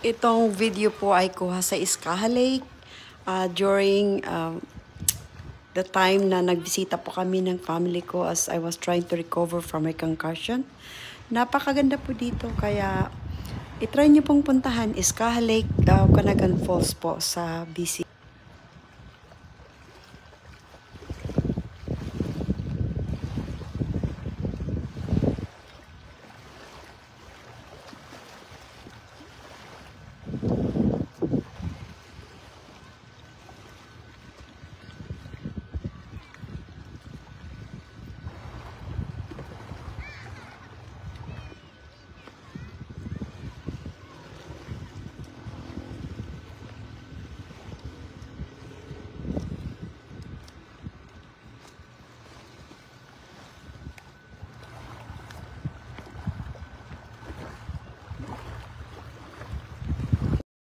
Itong video po ay kuha sa Iskaha Lake during the time na nagbisita po kami ng family ko as I was trying to recover from my concussion. Napakaganda po dito kaya itry niyo pong puntahan Iskaha Lake, Canagan Falls po sa BC.